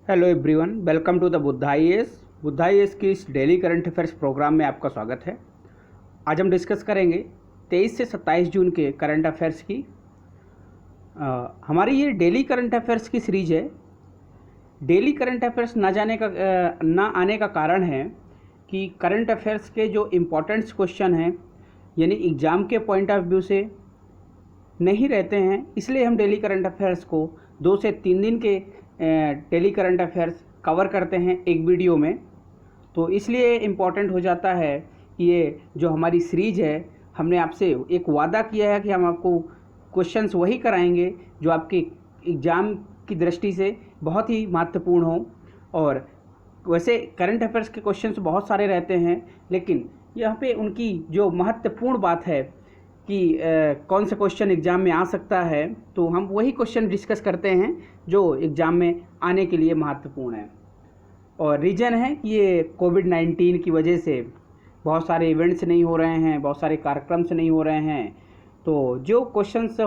Hello everyone, welcome to the Buddha IAS की इस daily current affairs programme में आपका स्वागत है। आज हम डिस्कस करेंगे 23 से 27 जून के करंट अफेयर्स की। हमारी ये डेली करंट अफेयर्स की सीरीज है। डेली करंट अफेयर्स ना आने का कारण है कि करंट अफेयर्स के जो इम्पोर्टेंट्स क्वेश्चन हैं यानी एग्ज़ाम के पॉइंट ऑफ व्यू से नहीं रहते हैं, इसलिए हम डेली करंट अफेयर्स को 2 से 3 दिन के डेली करंट अफेयर्स कवर करते हैं एक वीडियो में। तो इसलिए इम्पॉर्टेंट हो जाता है कि ये जो हमारी सीरीज है, हमने आपसे एक वादा किया है कि हम आपको क्वेश्चंस वही कराएंगे जो आपके एग्ज़ाम की दृष्टि से बहुत ही महत्वपूर्ण हो। और वैसे करंट अफेयर्स के क्वेश्चंस बहुत सारे रहते हैं, लेकिन यहाँ पे उनकी जो महत्वपूर्ण बात है कि कौन सा क्वेश्चन एग्ज़ाम में आ सकता है, तो हम वही क्वेश्चन डिस्कस करते हैं जो एग्ज़ाम में आने के लिए महत्वपूर्ण है। और रीज़न है कि ये कोविड-19 की वजह से बहुत सारे इवेंट्स नहीं हो रहे हैं, बहुत सारे कार्यक्रम्स नहीं हो रहे हैं, तो जो क्वेश्चंस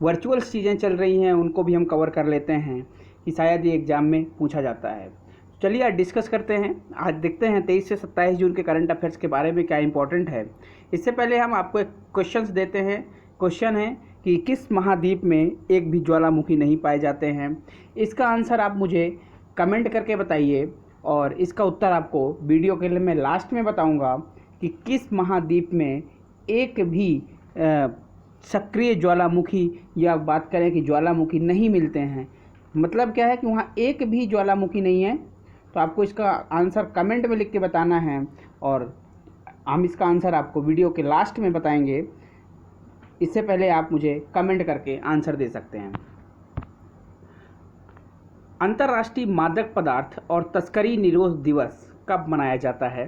वर्चुअल चीज़ें चल रही हैं उनको भी हम कवर कर लेते हैं कि शायद ये एग्ज़ाम में पूछा जाता है। चलिए आज डिस्कस करते हैं। आज देखते हैं 23 से 27 जून के करंट अफेयर्स के बारे में क्या इंपॉर्टेंट है। इससे पहले हम आपको एक क्वेश्चंस देते हैं। क्वेश्चन है कि किस महाद्वीप में एक भी ज्वालामुखी नहीं पाए जाते हैं। इसका आंसर आप मुझे कमेंट करके बताइए और इसका उत्तर आपको वीडियो के लिए मैं लास्ट में बताऊंगा कि किस महाद्वीप में एक भी सक्रिय ज्वालामुखी या बात करें कि ज्वालामुखी नहीं मिलते हैं। मतलब क्या है कि वहाँ एक भी ज्वालामुखी नहीं है। तो आपको इसका आंसर कमेंट में लिख के बताना है और हम इसका आंसर आपको वीडियो के लास्ट में बताएंगे। इससे पहले आप मुझे कमेंट करके आंसर दे सकते हैं। अंतर्राष्ट्रीय मादक पदार्थ और तस्करी निरोध दिवस कब मनाया जाता है?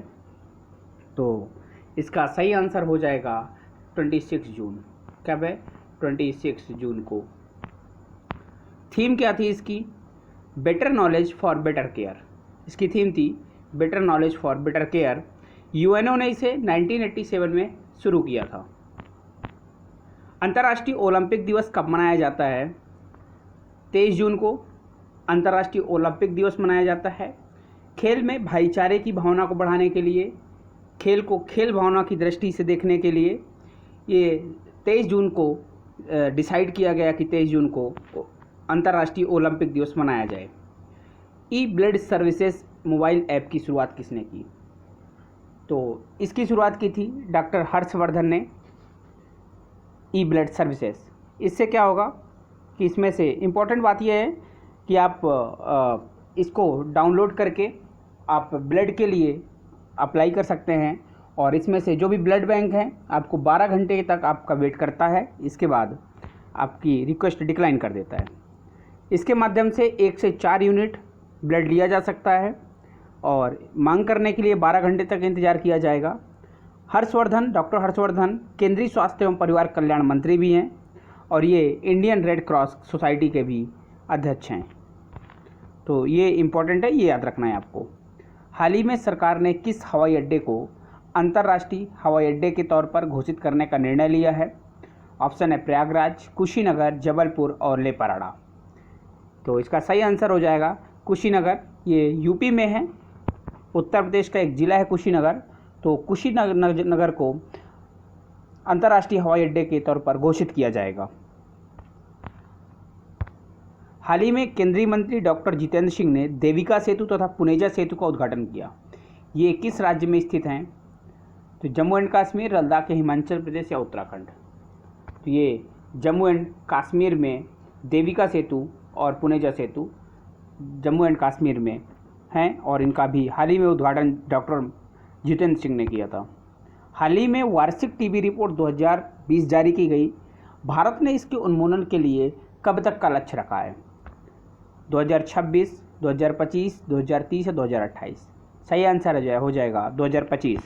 तो इसका सही आंसर हो जाएगा 26 जून। कब है? 26 जून को। थीम क्या थी इसकी? Better knowledge for better care. इसकी थीम थी better knowledge for better care. UNO ने इसे 1987 में शुरू किया था। अंतर्राष्ट्रीय ओलंपिक दिवस कब मनाया जाता है? 23 जून को अंतर्राष्ट्रीय ओलंपिक दिवस मनाया जाता है। खेल में भाईचारे की भावना को बढ़ाने के लिए, खेल को खेल भावना की दृष्टि से देखने के लिए ये 23 जून को डिसाइड किया गया कि 23 जून को अंतर्राष्ट्रीय ओलंपिक दिवस मनाया जाए। ई ब्लड सर्विसेज मोबाइल ऐप की शुरुआत किसने की? तो इसकी शुरुआत की थी डॉक्टर हर्षवर्धन ने। ई ब्लड सर्विसेज, इससे क्या होगा कि इसमें से इम्पोर्टेंट बात यह है कि आप इसको डाउनलोड करके आप ब्लड के लिए अप्लाई कर सकते हैं और इसमें से जो भी ब्लड बैंक है आपको 12 घंटे तक आपका वेट करता है, इसके बाद आपकी रिक्वेस्ट डिक्लाइन कर देता है। इसके माध्यम से 1 से 4 यूनिट ब्लड लिया जा सकता है और मांग करने के लिए 12 घंटे तक इंतज़ार किया जाएगा। डॉक्टर हर्षवर्धन केंद्रीय स्वास्थ्य एवं परिवार कल्याण मंत्री भी हैं और ये इंडियन रेड क्रॉस सोसाइटी के भी अध्यक्ष हैं। तो ये इम्पोर्टेंट है, ये याद रखना है आपको। हाल ही में सरकार ने किस हवाई अड्डे को अंतर्राष्ट्रीय हवाई अड्डे के तौर पर घोषित करने का निर्णय लिया है? ऑप्शन है प्रयागराज, कुशीनगर, जबलपुर और लेपाराडा। तो इसका सही आंसर हो जाएगा कुशीनगर। ये यूपी में है, उत्तर प्रदेश का एक ज़िला है कुशीनगर। तो कुशीनगर को अंतर्राष्ट्रीय हवाई अड्डे के तौर पर घोषित किया जाएगा। हाल ही में केंद्रीय मंत्री डॉक्टर जितेंद्र सिंह ने देविका सेतु तथा पुनेजा सेतु का उद्घाटन किया। ये किस राज्य में स्थित हैं? तो जम्मू एंड कश्मीर, लद्दाख या हिमाचल प्रदेश या उत्तराखंड। तो ये जम्मू एंड कश्मीर में देविका सेतु और पुनेजा सेतु जम्मू एंड कश्मीर में हैं और इनका भी हाल ही में उद्घाटन डॉक्टर जितेंद्र सिंह ने किया था। हाल ही में वार्षिक टीबी रिपोर्ट 2020 जारी की गई। भारत ने इसके उन्मूलन के लिए कब तक का लक्ष्य रखा है? 2026, 2025, 2030 या 2028? सही आंसर हो जाएगा 2025।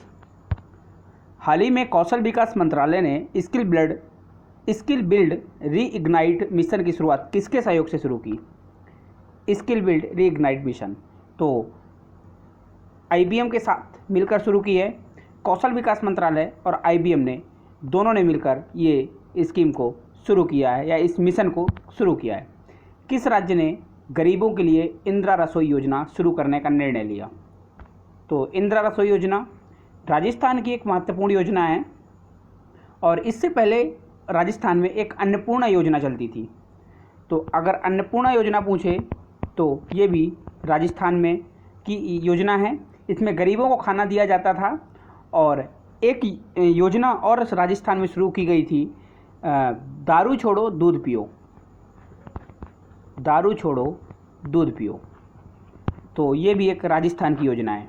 हाल ही में कौशल विकास मंत्रालय ने स्किल बिल्ड रीइग्नाइट मिशन की शुरुआत किसके सहयोग से शुरू की? स्किल बिल्ड रीइग्नाइट मिशन तो IBM के साथ मिलकर शुरू की है। कौशल विकास मंत्रालय और IBM ने दोनों ने मिलकर ये स्कीम को शुरू किया है या इस मिशन को शुरू किया है। किस राज्य ने गरीबों के लिए इंदिरा रसोई योजना शुरू करने का निर्णय लिया। तो इंदिरा रसोई योजना राजस्थान की एक महत्वपूर्ण योजना है और इससे पहले राजस्थान में एक अन्नपूर्णा योजना चलती थी। तो अगर अन्नपूर्णा योजना पूछे तो ये भी राजस्थान में की योजना है। इसमें गरीबों को खाना दिया जाता था। और एक योजना और राजस्थान में शुरू की गई थी, दारू छोड़ो दूध पियो, दारू छोड़ो दूध पियो। तो ये भी एक राजस्थान की योजना है।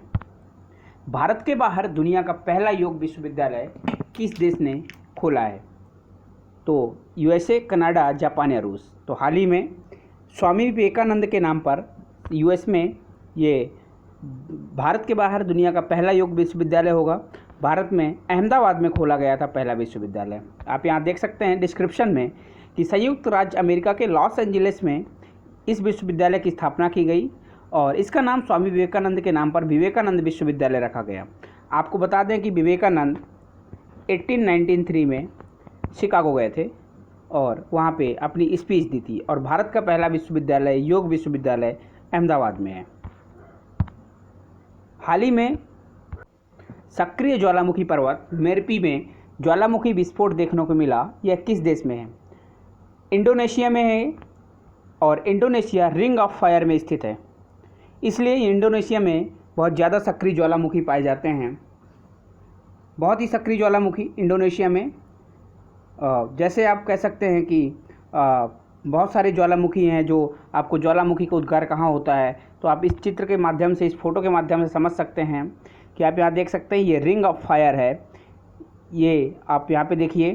भारत के बाहर दुनिया का पहला योग विश्वविद्यालय किस देश ने खोला है? तो यूएसए, कनाडा, जापान या रूस। तो हाल ही में स्वामी विवेकानंद के नाम पर यूएस में ये भारत के बाहर दुनिया का पहला योग विश्वविद्यालय होगा। भारत में अहमदाबाद में खोला गया था पहला विश्वविद्यालय। आप यहाँ देख सकते हैं डिस्क्रिप्शन में कि संयुक्त राज्य अमेरिका के लॉस एंजलिस में इस विश्वविद्यालय की स्थापना की गई और इसका नाम स्वामी विवेकानंद के नाम पर विवेकानंद विश्वविद्यालय रखा गया। आपको बता दें कि विवेकानंद 1893 में शिकागो गए थे और वहाँ पे अपनी स्पीच दी थी और भारत का पहला विश्वविद्यालय, योग विश्वविद्यालय, अहमदाबाद में है। हाल ही में सक्रिय ज्वालामुखी पर्वत मेरपी में ज्वालामुखी विस्फोट देखने को मिला। यह किस देश में है? इंडोनेशिया में है और इंडोनेशिया रिंग ऑफ फायर में स्थित है, इसलिए इंडोनेशिया में बहुत ज़्यादा सक्रिय ज्वालामुखी पाए जाते हैं। बहुत ही सक्रिय ज्वालामुखी इंडोनेशिया में, जैसे आप कह सकते हैं कि बहुत सारे ज्वालामुखी हैं जो आपको ज्वालामुखी का उद्गार कहाँ होता है, तो आप इस चित्र के माध्यम से, इस फोटो के माध्यम से समझ सकते हैं कि आप यहाँ देख सकते हैं ये रिंग ऑफ फायर है। ये आप यहाँ पे देखिए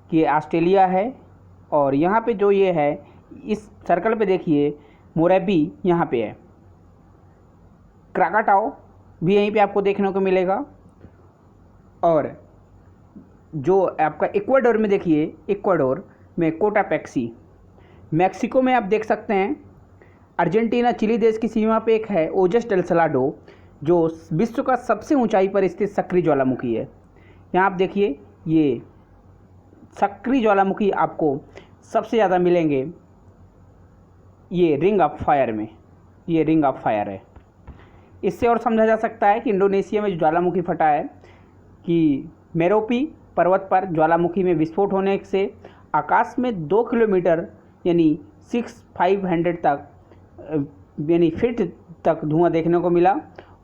कि ऑस्ट्रेलिया है और यहाँ पे जो ये है इस सर्कल पे देखिए मोरेबी यहाँ पे है। क्राकाटाओ भी यहीं पे आपको देखने को मिलेगा और जो आपका इक्वाडोर में देखिए, इक्वाडोर में कोटापैक्सी। मैक्सिको में आप देख सकते हैं, अर्जेंटीना, चिली देश की सीमा पे एक है ओजस डेल सलाडो जो विश्व का सबसे ऊंचाई पर स्थित सक्रिय ज्वालामुखी है। यहाँ आप देखिए ये सक्रिय ज्वालामुखी आपको सबसे ज़्यादा मिलेंगे ये रिंग ऑफ फायर में। ये रिंग ऑफ फायर है। इससे और समझा जा सकता है कि इंडोनेशिया में जो ज्वालामुखी फटा है कि मेरोपी पर्वत पर ज्वालामुखी में विस्फोट होने से आकाश में 2 किलोमीटर यानी 6500 तक यानी फीट तक धुआं देखने को मिला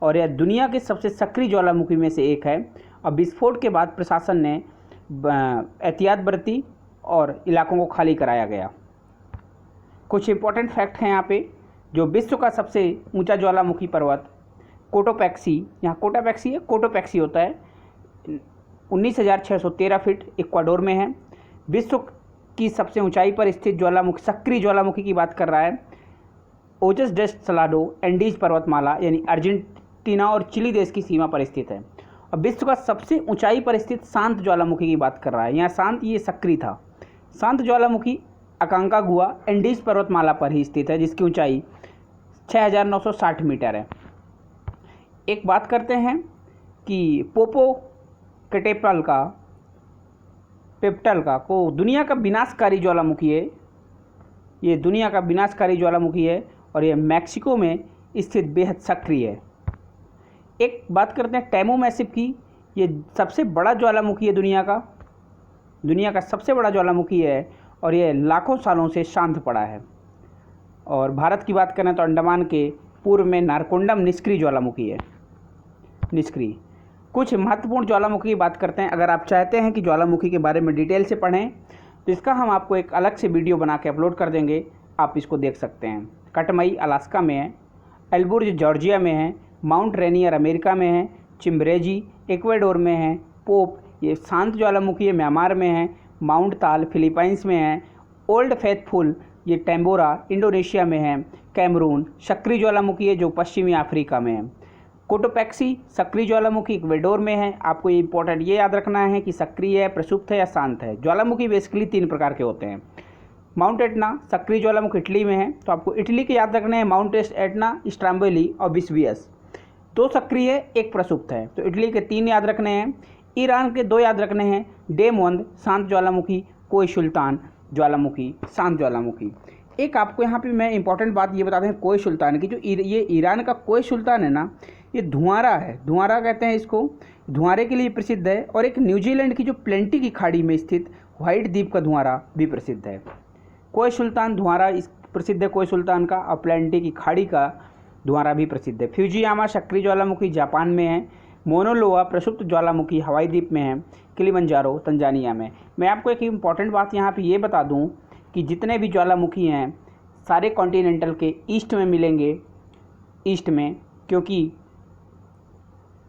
और यह दुनिया के सबसे सक्रिय ज्वालामुखी में से एक है। और विस्फोट के बाद प्रशासन ने एहतियात बरती और इलाकों को खाली कराया गया। कुछ इंपॉर्टेंट फैक्ट हैं यहाँ पे। जो विश्व का सबसे ऊंचा ज्वालामुखी पर्वत कोटोपैक्सी, यहाँ कोटापैक्सी है, कोटोपैक्सी होता है, 19,613 फीट इक्वाडोर में है। विश्व की सबसे ऊंचाई पर स्थित ज्वालामुखी, सक्रिय ज्वालामुखी की बात कर रहा है, ओजस डेल सलाडो एंडीज पर्वतमाला यानी अर्जेंटीना और चिली देश की सीमा पर स्थित है। और विश्व का सबसे ऊंचाई पर स्थित शांत ज्वालामुखी की बात कर रहा है। यहाँ शांत, ये सक्रिय था। शांत ज्वालामुखी अकांकागुआ एंडीज पर्वतमाला पर ही स्थित है जिसकी ऊंचाई 6,960 मीटर है। एक बात करते हैं कि पोपोकेटेपल का को दुनिया का विनाशकारी ज्वालामुखी है। ये दुनिया का विनाशकारी ज्वालामुखी है और ये मैक्सिको में स्थित बेहद सक्रिय है। एक बात करते हैं टेमो मैसिव की। ये सबसे बड़ा ज्वालामुखी है दुनिया का सबसे बड़ा ज्वालामुखी है और ये लाखों सालों से शांत पड़ा है। और भारत की बात करें तो अंडमान के पूर्व में नारकोंडम निष्क्रिय ज्वालामुखी है, निष्क्रिय। कुछ महत्वपूर्ण ज्वालामुखी की बात करते हैं। अगर आप चाहते हैं कि ज्वालामुखी के बारे में डिटेल से पढ़ें तो इसका हम आपको एक अलग से वीडियो बना के अपलोड कर देंगे, आप इसको देख सकते हैं। कटमई अलास्का में है, एल्बुर्ज जॉर्जिया में है, माउंट रेनियर अमेरिका में है, चिम्ब्रेजी इक्वाडोर में है, पोप ये शांत ज्वालामुखी है म्यांमार में है, माउंट ताल फिलीपाइंस में है, ओल्ड फेथफुल ये टेम्बोरा इंडोनेशिया में है, कैमरून सक्रिय ज्वालामुखी है जो पश्चिमी अफ्रीका में है, कोटोपैक्सी सक्रिय ज्वालामुखी इक्वाडोर में है। आपको ये इंपॉर्टेंट ये याद रखना है कि सक्रिय है, प्रसुप्त है या शांत है। ज्वालामुखी बेसिकली 3 प्रकार के होते हैं। माउंट एटना सक्रिय ज्वालामुखी इटली में है, तो आपको इटली के याद रखने हैं माउंट एटना, स्ट्रम्बोली और वेसुवियस। 2 सक्रिय है, 1 प्रसुप्त है, तो इटली के 3 याद रखने हैं। ईरान के 2 याद रखने हैं, डेमवंद शांत ज्वालामुखी, कोई सुल्तान ज्वालामुखी शांत ज्वालामुखी। एक आपको यहाँ पे मैं इंपॉर्टेंट बात ये बता दें कोय सुल्तान की, जो ये ईरान का कोय सुल्तान है ना, ये धुआरा है, धुआरा कहते हैं इसको, धुआरे के लिए प्रसिद्ध है। और एक न्यूजीलैंड की जो प्लेंटी की खाड़ी में स्थित व्हाइट द्वीप का धुआरा भी प्रसिद्ध है। कोय सुल्तान धुआरा इस प्रसिद्ध है कोय सुल्तान का, और प्लेंटी की खाड़ी का धुआरा भी प्रसिद्ध है। फ्यूजियामा सक्रिय ज्वालामुखी जापान में है। मोनोलोआ प्रसुप्त ज्वालामुखी हवाई द्वीप में है। किलिमंजारो तंजानिया में। मैं आपको एक इम्पॉर्टेंट बात यहाँ पे ये बता दूँ कि जितने भी ज्वालामुखी हैं सारे कॉन्टिनेंटल के ईस्ट में मिलेंगे, ईस्ट में, क्योंकि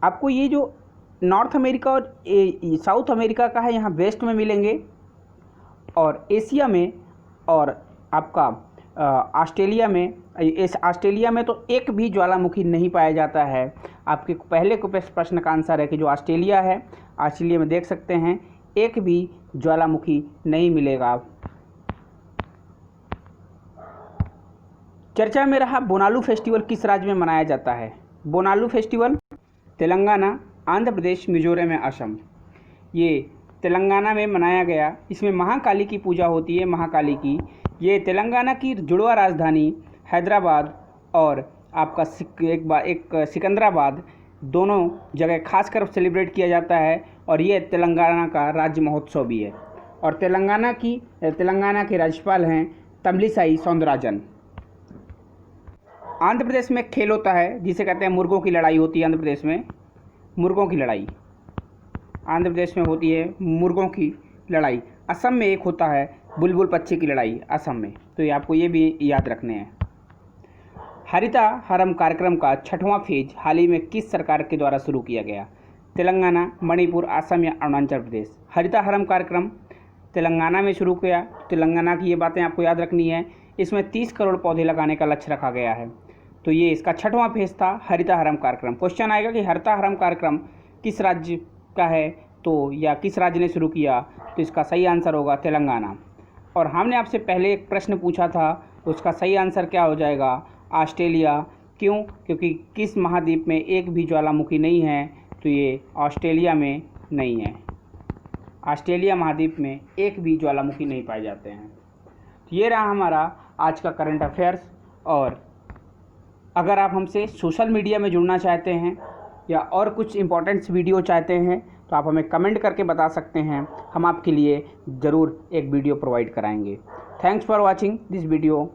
आपको ये जो नॉर्थ अमेरिका और साउथ अमेरिका का है यहाँ वेस्ट में मिलेंगे, और एशिया में और आपका ऑस्ट्रेलिया में, इस ऑस्ट्रेलिया में तो एक भी ज्वालामुखी नहीं पाया जाता है। आपके पहले को प्रश्न का आंसर है कि जो ऑस्ट्रेलिया है, ऑस्ट्रेलिया में देख सकते हैं एक भी ज्वालामुखी नहीं मिलेगा। चर्चा में रहा बोनालू फेस्टिवल किस राज्य में मनाया जाता है। बोनालू फेस्टिवल तेलंगाना, आंध्र प्रदेश, मिजोरम में असम, ये तेलंगाना में मनाया गया। इसमें महाकाली की पूजा होती है, महाकाली की। ये तेलंगाना की जुड़वा राजधानी हैदराबाद और आपका एक सिकंदराबाद दोनों जगह खासकर सेलिब्रेट किया जाता है, और ये तेलंगाना का राज्य महोत्सव भी है। और तेलंगाना के राज्यपाल हैं तमिलिसाई सौंदरराजन। आंध्र प्रदेश में खेल होता है जिसे कहते हैं मुर्गों की लड़ाई होती है। आंध्र प्रदेश में मुर्गों की लड़ाई, आंध्र प्रदेश में होती है मुर्गों की लड़ाई। असम में एक होता है बुलबुल पक्षी की लड़ाई, असम में। तो ये आपको ये भी याद रखने हैं। हरिता हरम कार्यक्रम का 6वां फेज हाल ही में किस सरकार के द्वारा शुरू किया गया। तेलंगाना, मणिपुर, असम या अरुणाचल प्रदेश। हरिता हरम कार्यक्रम तेलंगाना में शुरू किया। तेलंगाना की ये बातें आपको याद रखनी है। इसमें 30 करोड़ पौधे लगाने का लक्ष्य रखा गया है। तो ये इसका 6वां फेज था, हरिता हरम कार्यक्रम। क्वेश्चन आएगा कि हरिता हरम कार्यक्रम किस राज्य का है, तो या किस राज्य ने शुरू किया, तो इसका सही आंसर होगा तेलंगाना। और हमने आपसे पहले एक प्रश्न पूछा था, उसका सही आंसर क्या हो जाएगा, ऑस्ट्रेलिया। क्यों? क्योंकि किस महाद्वीप में एक भी ज्वालामुखी नहीं है, तो ये ऑस्ट्रेलिया में नहीं है। ऑस्ट्रेलिया महाद्वीप में एक भी ज्वालामुखी नहीं पाए जाते हैं। तो ये रहा हमारा आज का करंट अफेयर्स। और अगर आप हमसे सोशल मीडिया में जुड़ना चाहते हैं या और कुछ इम्पोर्टेंट्स वीडियो चाहते हैं तो आप हमें कमेंट करके बता सकते हैं, हम आपके लिए ज़रूर एक वीडियो प्रोवाइड कराएंगे। Thanks for watching this video.